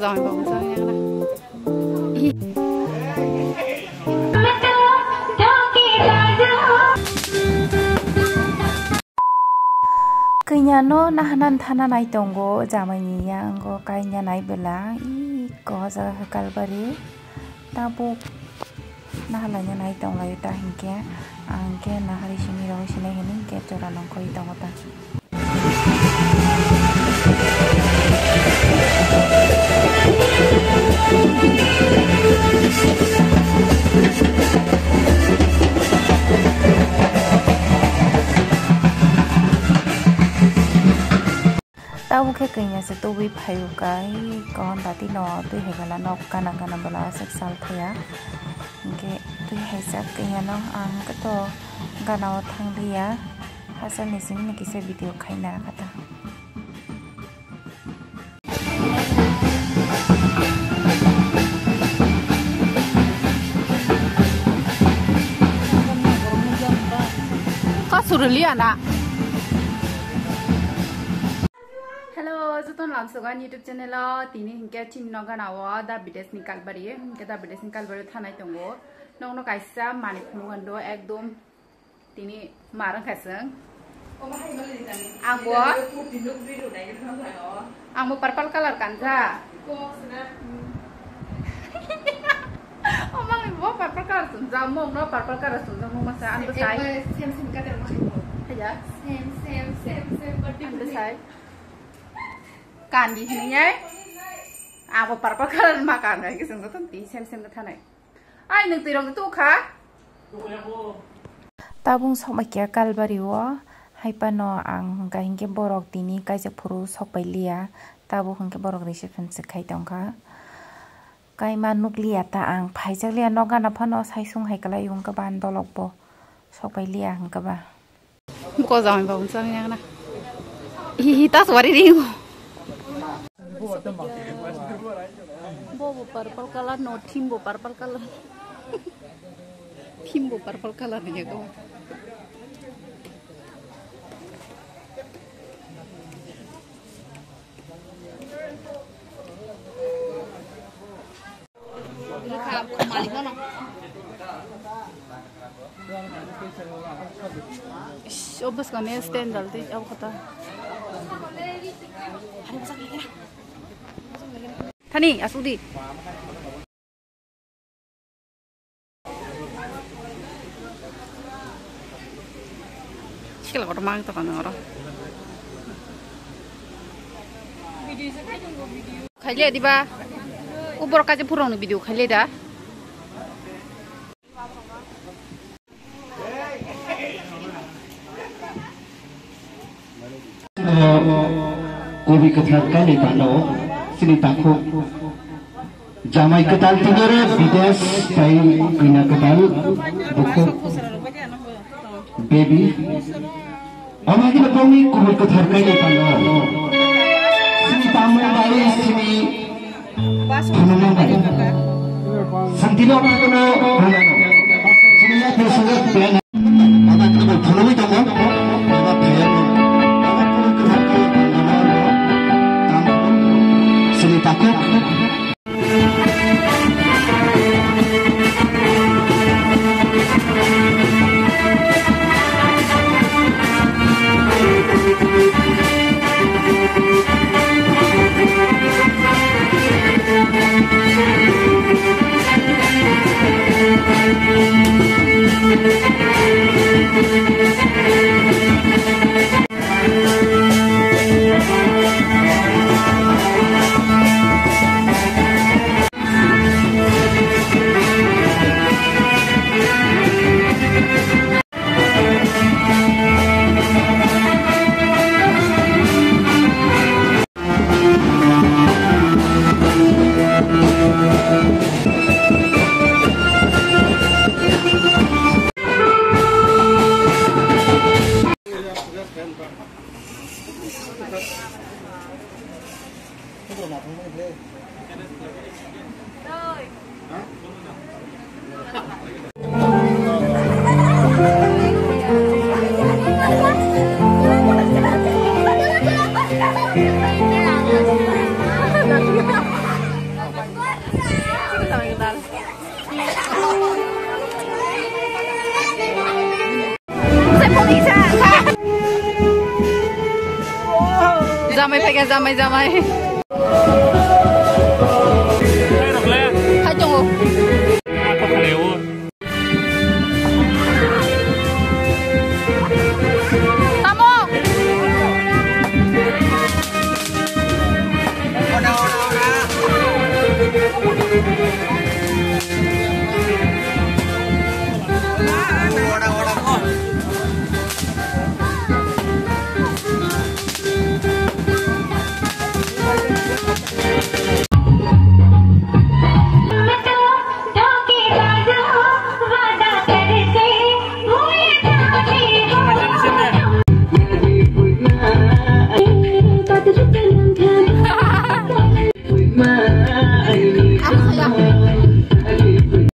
Rồi bông sao nha này. Kaya no nahanan thana nai tongo jamani yang go kaya nai bela I ko za kalbari tabu nahalanya nai tong layu ta hingke angke nahari sini ro sini hini ke cora nongko I tongo ta. Tao ke kenya se to wi phayu kai kon dati no tu he gala no kana kana bala sak sal thaya ke tu he sak kenya no ang ka to gana thang liya hasan ni sim ni kise video khaina kata ka surliya na. Zuton langsung kan YouTube channel lo tini hingga tim noga nawa da Bidesh ni kailabari hingga da Bidesh ni kailabari thanai tongo nong no kaisa mani phungan do ekdom tini marang khasang angbo purple color kan ja omang ibo purple color sun ja mong no purple color sun ja mong masa ando sai same ka der mo ya same ando sai kan di sini ya, apa color makan lagi sungguh tentu sem ke tanah. Ay neng tirong itu kah? Tabung sok makia kailabari wa, hai pano ang kahingke borok tini kaisa puru sok pailia, tabu hingke borok reception sekai tongka. Kai manuk lia ta ang paijak lia noga na pano saisung hai kala yung kaban dolok bo, sok pailia hingke ba. Buko zaman bawang sang na. Hihi tas wari ringu. Bobo purple color no timbo purple color timbo purple color nya ko malik no obas kane stand dalti ab kata Thani asudi Sikla orang mang to kan orang video sa kai jong video khaile di ba ubor ka je purong video khaile da Kobi kathar kali tano sini takho jamai ketal tingere Bidesh Baby kina ketal buku baby amagi lepongi kobi kathar kali tano sini tamu bali sini phanama bali Sampili apa kono phanama sini ya tersangat plan apa kono phanama tamo apa phaya takut jamai. Hai tunggu. Tamu. Aku sayang.